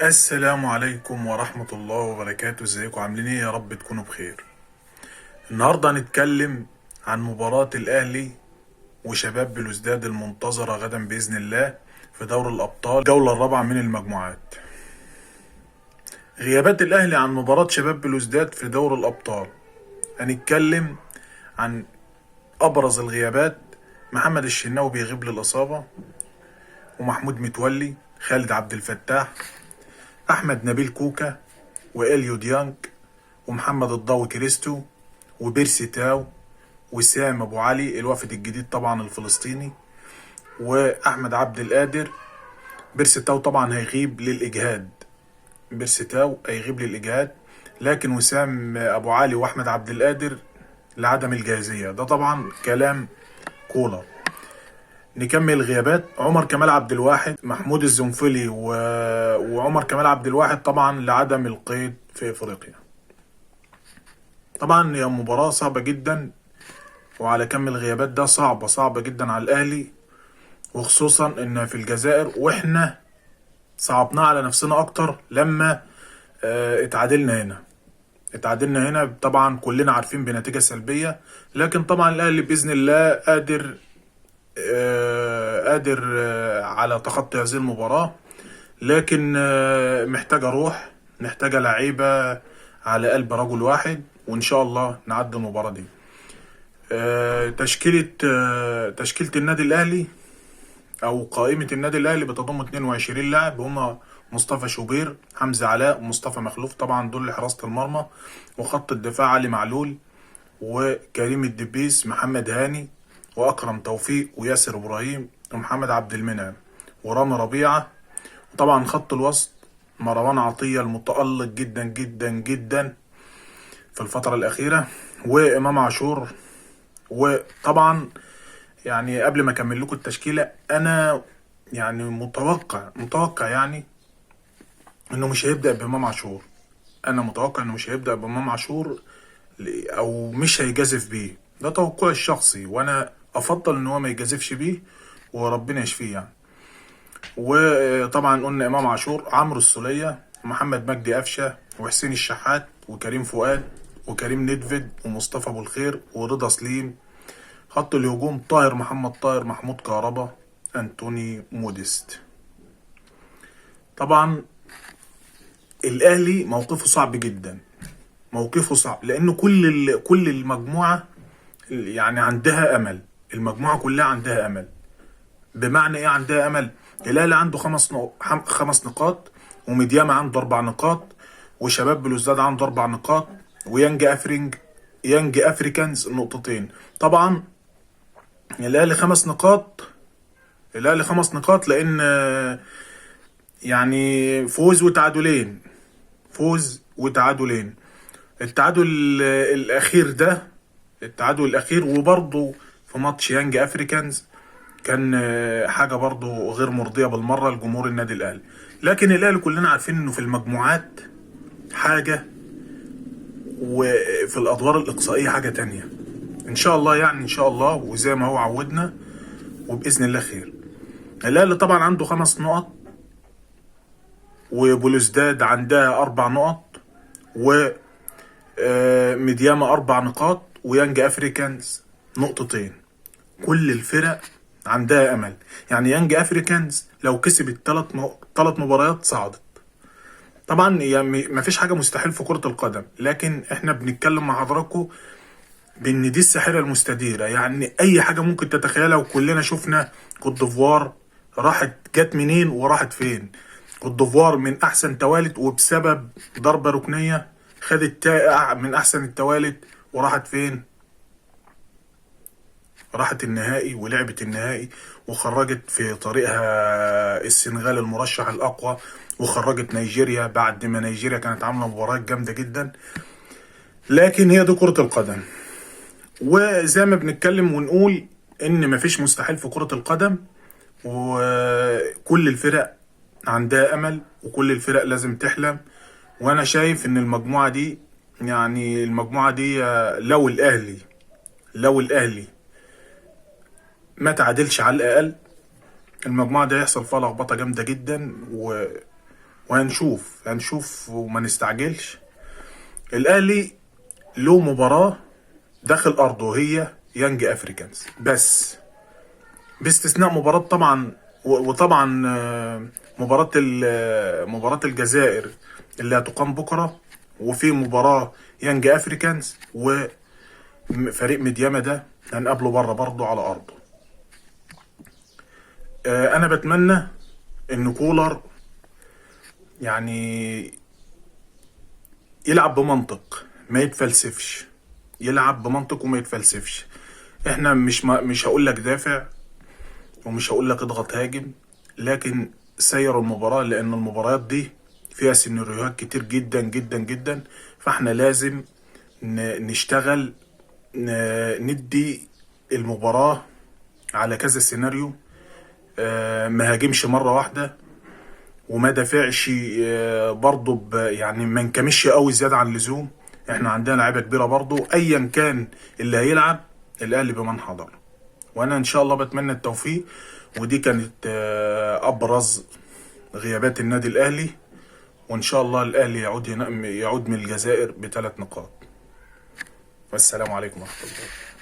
السلام عليكم ورحمة الله وبركاته. ازيكم عاملين ايه؟ يا رب تكونوا بخير. النهاردة هنتكلم عن مباراة الأهلي وشباب بلوزداد المنتظرة غدا بإذن الله في دوري الأبطال الجولة الرابعة من المجموعات. غيابات الأهلي عن مباراة شباب بلوزداد في دوري الأبطال. هنتكلم عن أبرز الغيابات: محمد الشناوي بيغيب للإصابة، ومحمود متولي، خالد عبد الفتاح، أحمد نبيل كوكا، وإليو ديانج، ومحمد الضاوي كريستو، وبيرسي تاو، وسام ابو علي الوافد الجديد طبعا الفلسطيني، واحمد عبد القادر. بيرسي تاو طبعا هيغيب للاجهاد، بيرسي تاو هيغيب للاجهاد، لكن وسام ابو علي واحمد عبد القادر لعدم الجاهزيه. ده طبعا كلام كولر. نكمل الغيابات: عمر كمال عبد الواحد، محمود الزنفلي وعمر كمال عبد الواحد طبعا لعدم القيد في افريقيا. طبعا هي مباراة صعبة جدا، وعلى كم الغيابات ده صعبة جدا على الأهلي، وخصوصا إنها في الجزائر، وإحنا صعبناها على نفسنا أكتر لما اتعادلنا هنا طبعا كلنا عارفين بنتيجة سلبية، لكن طبعا الأهلي بإذن الله قادر على تخطي هذه المباراة. لكن محتاجة روح، محتاجة لعيبة على قلب رجل واحد، وإن شاء الله نعدي المباراة دي. تشكيلة النادي الأهلي أو قائمة النادي الأهلي بتضم 22 لاعب، هما مصطفى شوبير، حمزة علاء، ومصطفى مخلوف، طبعا دول لحراسة المرمى. وخط الدفاع: علي معلول، وكريم الدبيس، محمد هاني، وأكرم توفيق، وياسر إبراهيم، ومحمد عبد المنعم، ورامي ربيعة. وطبعا خط الوسط: مروان عطية المتألق جدا جدا جدا في الفترة الأخيرة، وإمام عاشور. وطبعا يعني قبل ما اكمل لكم التشكيله، انا يعني متوقع يعني انه مش هيبدا بامام عاشور. انا متوقع انه مش هيبدا بامام عاشور، او مش هيجازف بيه. ده توقعي الشخصي، وانا افضل ان هو ما يجازفش بيه وربنا يشفيه يعني. وطبعا قلنا امام عاشور، عمرو السوليه، محمد مجدي قفشه، وحسين الشحات، وكريم فؤاد، وكريم ندفد، ومصطفى ابو الخير، ورضا سليم. خط الهجوم: طاهر محمد طاهر، محمود كهربا، انتوني موديست. طبعا الاهلي موقفه صعب جدا، موقفه صعب لان كل المجموعه يعني عندها امل. المجموعه كلها عندها امل. بمعنى ايه عندها امل؟ الاهلي عنده 5 نقاط، وميدياما عنده 4 نقاط، وشباب بلوزداد عنده 4 نقاط، يانج افريكانز نقطتين. طبعا الاهلي 5 نقاط، الاهلي 5 نقاط لان يعني فوز وتعادلين. التعادل الاخير ده، التعادل الاخير وبرضه في ماتش يانج افريكانز كان حاجه برضه غير مرضيه بالمره لجمهور النادي الاهلي. لكن الاهلي كلنا عارفين انه في المجموعات حاجه، وفي الادوار الاقصائيه حاجه تانية. ان شاء الله يعني، ان شاء الله، وزي ما هو عودنا، وباذن الله خير. الاهلي طبعا عنده 5 نقط، وبلوزداد عندها 4 نقط، وميدياما 4 نقاط، ويانج افريكانز نقطتين. كل الفرق عندها امل. يعني يانج افريكانز لو كسب الثلاث مباريات صعدت. طبعا يعني مفيش حاجه مستحيل في كره القدم، لكن احنا بنتكلم مع حضراتكم بان دي الساحره المستديره. يعني اي حاجه ممكن تتخيلها، وكلنا شفنا كوت ديفوار جت منين وراحت فين. كوت ديفوار من احسن توالت، وبسبب ضربه ركنيه خدت تائع من احسن التوالت، وراحت فين؟ راحت النهائي، ولعبت النهائي، وخرجت في طريقها السنغال المرشح الاقوى، وخرجت نيجيريا بعد ما نيجيريا كانت عامله مباراه جامده جدا. لكن هي دي كره القدم، وزي ما بنتكلم ونقول ان مفيش مستحيل في كره القدم، وكل الفرق عندها امل، وكل الفرق لازم تحلم. وانا شايف ان المجموعه دي، يعني المجموعه دي لو الاهلي ما تعادلش على الاقل، المجموعه دي هيحصل فيها لخبطه جامده جدا، هنشوف وما نستعجلش. الاهلي له مباراة داخل ارضه هي يانج افريكانز بس، باستثناء مباراة طبعا وطبعا مباراة الجزائر اللي هتقام بكرة، وفي مباراة يانج افريكانز وفريق ميدياما ده هنقابله بره برضه على ارضه. انا بتمنى ان كولر يعني يلعب بمنطق ما يتفلسفش، يلعب بمنطق وما يتفلسفش. احنا مش هقول لك دافع ومش هقول لك اضغط هاجم، لكن سير المباراة، لان المباريات دي فيها سيناريوهات كتير جدا جدا جدا. فاحنا لازم نشتغل، ندي المباراة على كذا سيناريو. ما هاجمش مرة واحدة وما دافعش برضه يعني ما نكمش قوي زيادة عن اللزوم. احنا عندنا لعيبة كبيرة برضه، ايا كان اللي هيلعب الاهلي بمن حضر. وانا ان شاء الله بتمنى التوفيق. ودي كانت ابرز غيابات النادي الاهلي، وان شاء الله الاهلي يعود من الجزائر ب3 نقاط. والسلام عليكم ورحمة الله.